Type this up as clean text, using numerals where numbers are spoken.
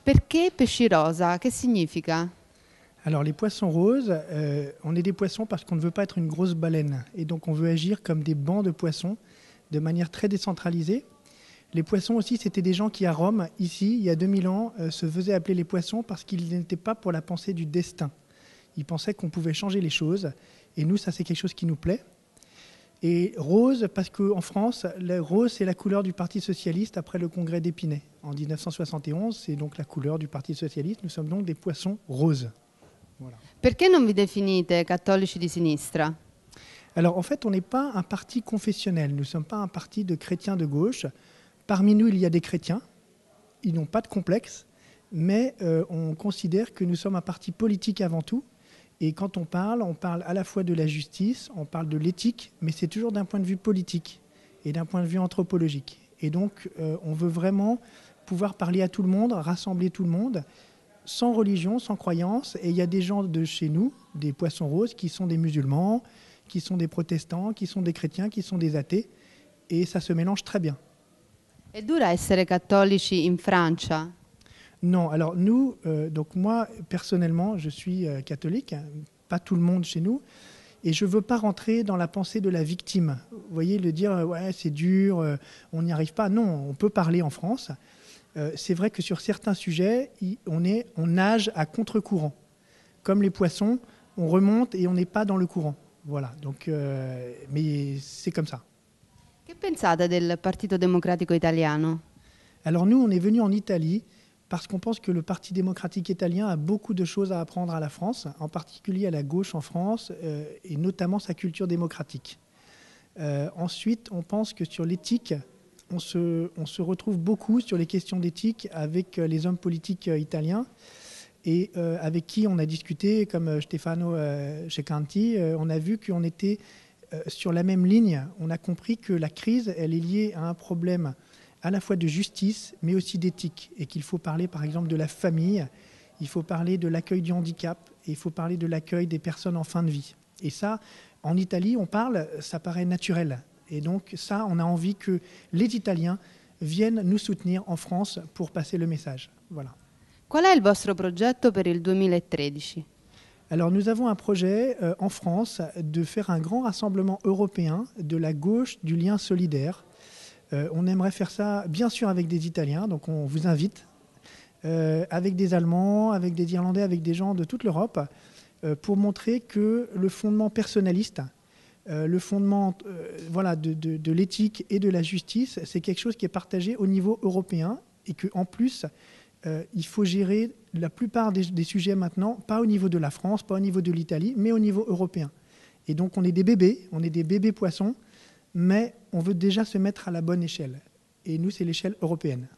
Perché pesci rosa? Che significa? Alors les poissons roses, on est des poissons parce qu'on ne veut pas être une grosse baleine. Et donc on veut agir comme des bancs de poissons de manière très décentralisée. Les poissons aussi, c'était des gens qui à Rome, ici, il y a 2000 ans, se faisaient appeler les poissons parce qu'ils n'étaient pas pour la pensée du destin. Ils pensaient qu'on pouvait changer les choses. Et nous, ça c'est quelque chose qui nous plaît. Et rose, parce qu'en France, le rose, c'est la couleur du Parti socialiste après le congrès d'Épinay. En 1971, c'est donc la couleur du Parti socialiste. Nous sommes donc des poissons roses. Voilà. Perché non vi definite cattolici di sinistra? Alors en fait, on n'est pas un parti confessionnel. Nous ne sommes pas un parti de chrétiens de gauche. Parmi nous, il y a des chrétiens. Ils n'ont pas de complexe. Mais on considère que nous sommes un parti politique avant tout. Et quand on parle à la fois de la justice, on parle de l'éthique, mais c'est toujours d'un point de vue politique et d'un point de vue anthropologique. Et donc, on veut vraiment pouvoir parler à tout le monde, rassembler tout le monde, sans religion, sans croyance. Et il y a des gens de chez nous, des poissons roses, qui sont des musulmans, qui sont des protestants, qui sont des chrétiens, qui sont des athées. Et ça se mélange très bien. È dura essere cattolici in Francia? Non, alors nous, donc moi, personnellement, je suis catholique, hein, pas tout le monde chez nous, et je ne veux pas rentrer dans la pensée de la victime. Vous voyez, le dire, ouais, c'est dur, on n'y arrive pas. Non, on peut parler en France. C'est vrai que sur certains sujets, on nage à contre-courant. Comme les poissons, on remonte et on n'est pas dans le courant. Voilà, donc, mais c'est comme ça. Che pensate del Partito Democratico Italiano? Alors nous, on est venu en Italie parce qu'on pense que le Parti démocratique italien a beaucoup de choses à apprendre à la France, en particulier à la gauche en France, et notamment sa culture démocratique. Ensuite, on pense que sur l'éthique, on se retrouve beaucoup sur les questions d'éthique avec les hommes politiques italiens et avec qui on a discuté, comme Stefano Ceccanti, on a vu qu'on était sur la même ligne. On a compris que la crise, elle est liée à un problème à la fois de justice, mais aussi d'éthique, et qu'il faut parler par exemple de la famille, il faut parler de l'accueil du handicap, et il faut parler de l'accueil des personnes en fin de vie. Et ça, en Italie, on parle, ça paraît naturel. Et donc ça, on a envie que les Italiens viennent nous soutenir en France pour passer le message. Voilà. Qual è il vostro progetto per il 2013? Alors nous avons un projet en France de faire un grand rassemblement européen de la gauche du lien solidaire. On aimerait faire ça, bien sûr, avec des Italiens, donc on vous invite, avec des Allemands, avec des Irlandais, avec des gens de toute l'Europe, pour montrer que le fondement personnaliste, le fondement voilà, de l'éthique et de la justice, c'est quelque chose qui est partagé au niveau européen et qu'en plus, il faut gérer la plupart des sujets maintenant, pas au niveau de la France, pas au niveau de l'Italie, mais au niveau européen. Et donc on est des bébés poissons, mais on veut déjà se mettre à la bonne échelle. Et nous, c'est l'échelle européenne.